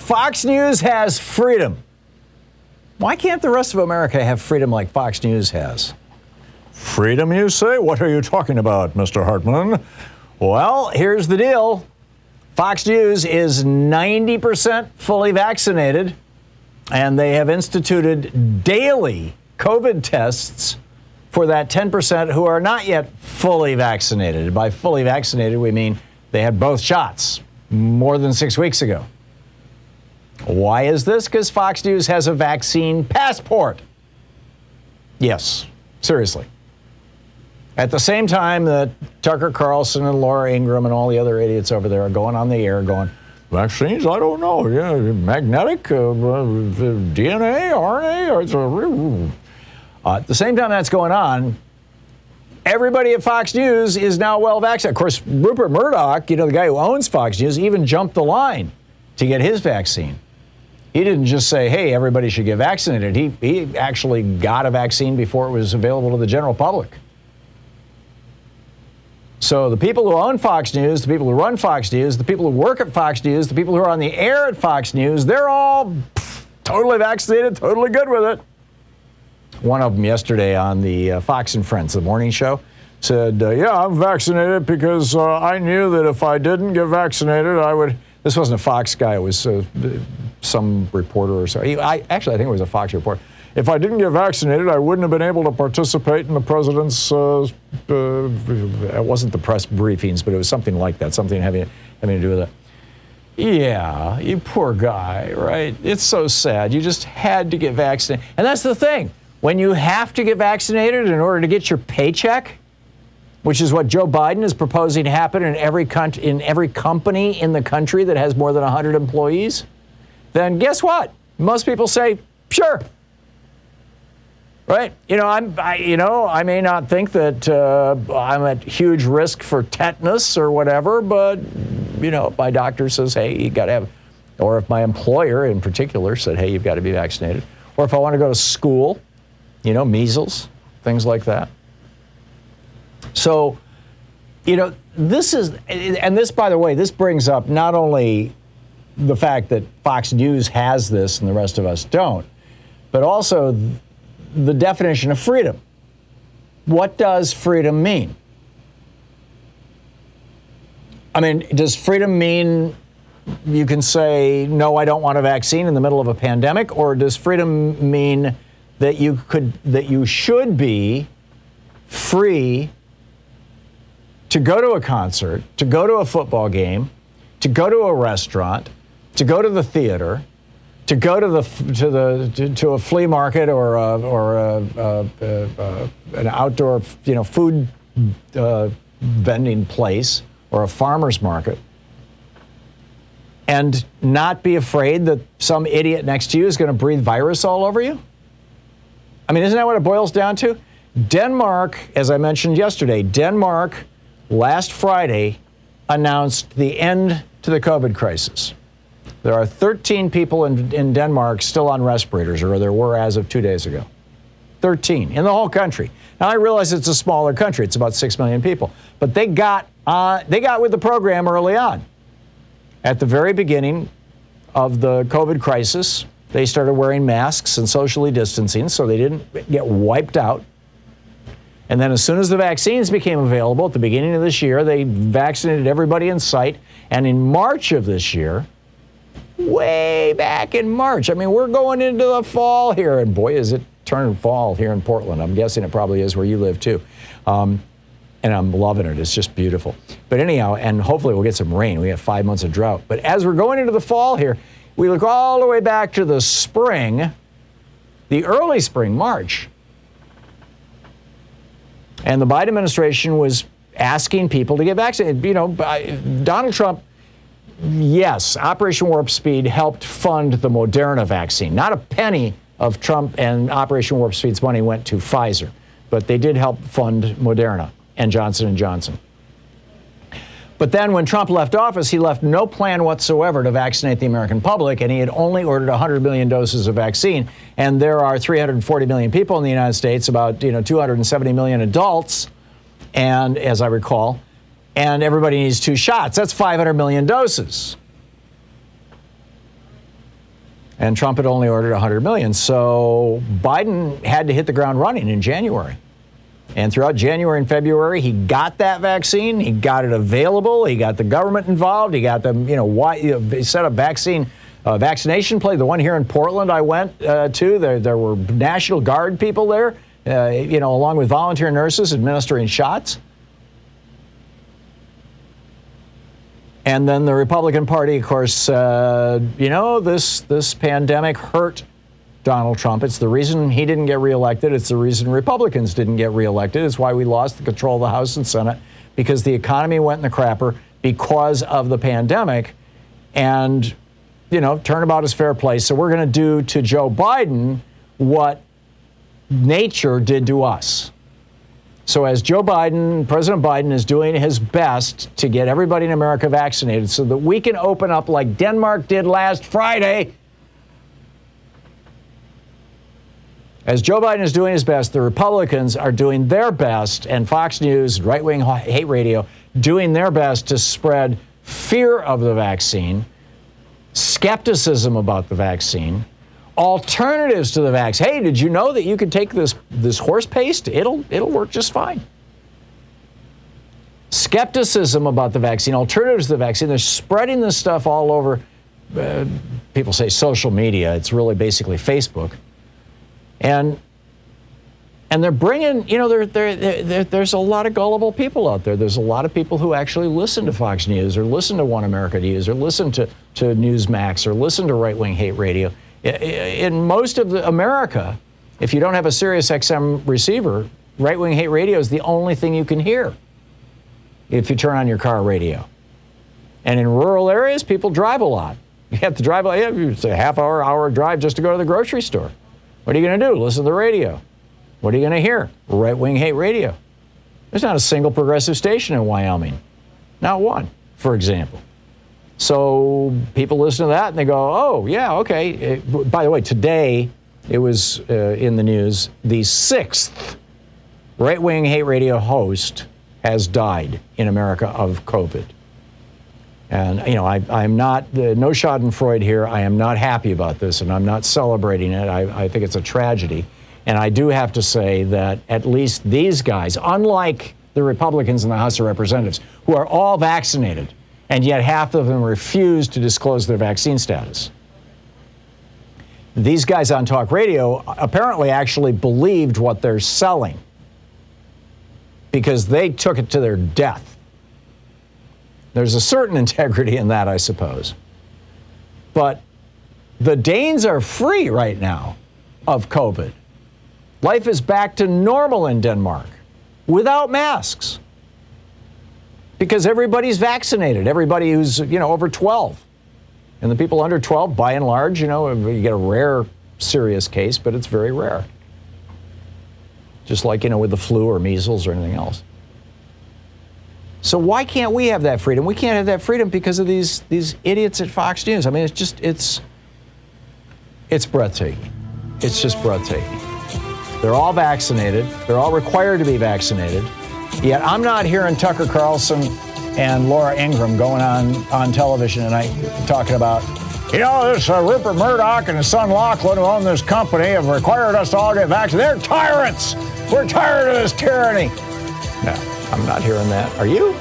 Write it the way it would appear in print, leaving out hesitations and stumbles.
Fox News has freedom. Why can't the rest of America have freedom like Fox News has? Freedom, you say? What are you talking about, Mr. Hartmann? Well, here's the deal. Fox News is 90% fully vaccinated, and they have instituted daily COVID tests for that 10% who are not yet fully vaccinated. By fully vaccinated, we mean they had both shots more than 6 weeks ago. Why is this? Because Fox News has a vaccine passport. Yes, seriously. At the same time that Tucker Carlson and Laura Ingraham and all the other idiots over there are going on the air going, vaccines? I don't know. Yeah, magnetic, DNA, RNA. At the same time that's going on, everybody at Fox News is now well vaccinated. Of course, Rupert Murdoch, the guy who owns Fox News, even jumped the line to get his vaccine. He didn't just say, hey, everybody should get vaccinated. He actually got a vaccine before it was available to the general public. So the people who own Fox News, the people who run Fox News, the people who work at Fox News, the people who are on the air at Fox News, they're all totally vaccinated, totally good with it. One of them yesterday on the Fox and Friends, the morning show, said, yeah, I'm vaccinated because I knew that if I didn't get vaccinated, I would. This wasn't a Fox guy. It was some reporter or so. Actually, I think it was a Fox reporter. If I didn't get vaccinated, I wouldn't have been able to participate in the president's, it wasn't the press briefings, but it was something like that, something having to do with it. Yeah, you poor guy, right? It's so sad. You just had to get vaccinated. And that's the thing. When you have to get vaccinated in order to get your paycheck, which is what Joe Biden is proposing to happen in every company in the country that has more than 100 employees, then guess what? Most people say, sure. Right? I may not think that I'm at huge risk for tetanus or whatever, but, my doctor says, hey, you got to have, or if my employer in particular said, hey, you've got to be vaccinated, or if I want to go to school, measles, things like that. So, this is, and this, by the way, this brings up not only the fact that Fox News has this and the rest of us don't, but also the definition of freedom. What does freedom mean? I mean, does freedom mean you can say, no, I don't want a vaccine in the middle of a pandemic? Or does freedom mean that you should be free to go to a concert, to go to a football game, to go to a restaurant, to go to the theater, to go to a flea market or an outdoor food vending place or a farmer's market, and not be afraid that some idiot next to you is going to breathe virus all over you? I mean, isn't that what it boils down to? Denmark, as I mentioned yesterday, Denmark last Friday announced the end to the COVID crisis. There are 13 people in Denmark still on respirators, or there were as of 2 days ago. 13 in the whole country. Now, I realize it's a smaller country. It's about 6 million people. But they got with the program early on. At the very beginning of the COVID crisis, they started wearing masks and socially distancing so they didn't get wiped out. And then as soon as the vaccines became available at the beginning of this year, they vaccinated everybody in sight. And in March of this year, way back in March, I mean, we're going into the fall here, and boy, is it turning fall here in Portland. I'm guessing it probably is where you live too. And I'm loving it. It's just beautiful. But anyhow, and hopefully we'll get some rain. We have 5 months of drought. But as we're going into the fall here, we look all the way back to the spring, the early spring, March. And the Biden administration was asking people to get vaccinated. Donald Trump, yes, Operation Warp Speed helped fund the Moderna vaccine. Not a penny of Trump and Operation Warp Speed's money went to Pfizer, but they did help fund Moderna and Johnson & Johnson. But then when Trump left office, he left no plan whatsoever to vaccinate the American public, and he had only ordered 100 million doses of vaccine. And there are 340 million people in the United States, about 270 million adults, and as I recall, and everybody needs 2 shots. That's 500 million doses. And Trump had only ordered 100 million. So Biden had to hit the ground running in January. And throughout January and February, he got that vaccine. He got it available. He got the government involved. He got them, he set up vaccination play. The one here in Portland I went to, there were National Guard people there, along with volunteer nurses administering shots. And then the Republican Party, of course, this pandemic hurt Donald Trump. It's the reason he didn't get reelected. It's the reason Republicans didn't get reelected. It's why we lost the control of the House and Senate, because the economy went in the crapper because of the pandemic. And, turnabout is fair play. So we're going to do to Joe Biden what nature did to us. So as President Biden is doing his best to get everybody in America vaccinated so that we can open up like Denmark did last Friday. As Joe Biden is doing his best, the Republicans are doing their best, and Fox News, right-wing hate radio, doing their best to spread fear of the vaccine, skepticism about the vaccine, alternatives to the vaccine. Hey, did you know that you could take this horse paste? It'll work just fine. Skepticism about the vaccine, alternatives to the vaccine. They're spreading this stuff all over. People say social media. It's really basically Facebook. And they're bringing, there's a lot of gullible people out there. There's a lot of people who actually listen to Fox News or listen to One America News or listen to Newsmax or listen to right-wing hate radio. In most of America, if you don't have a Sirius XM receiver, right-wing hate radio is the only thing you can hear if you turn on your car radio. And in rural areas, people drive a lot. You have to drive, it's a hour drive just to go to the grocery store. What are you going to do? Listen to the radio. What are you going to hear? Right-wing hate radio. There's not a single progressive station in Wyoming. Not one, for example. So people listen to that and they go, oh, yeah, okay. By the way, today it was in the news, the 6th right-wing hate radio host has died in America of COVID. And, I'm not, no schadenfreude here. I am not happy about this, and I'm not celebrating it. I think it's a tragedy. And I do have to say that at least these guys, unlike the Republicans in the House of Representatives, who are all vaccinated, and yet half of them refuse to disclose their vaccine status. These guys on talk radio apparently actually believed what they're selling because they took it to their death. There's a certain integrity in that, I suppose. But the Danes are free right now of COVID. Life is back to normal in Denmark without masks because everybody's vaccinated, everybody who's, over 12. And the people under 12, by and large, you get a rare serious case, but it's very rare. Just like, with the flu or measles or anything else. So why can't we have that freedom? We can't have that freedom because of these idiots at Fox News. I mean, it's breathtaking. It's just breathtaking. They're all vaccinated. They're all required to be vaccinated. Yet I'm not hearing Tucker Carlson and Laura Ingraham going on television tonight talking about, this Rupert Murdoch and his son Lachlan who own this company have required us to all get vaccinated. They're tyrants. We're tired of this tyranny. No, I'm not hearing that. Are you?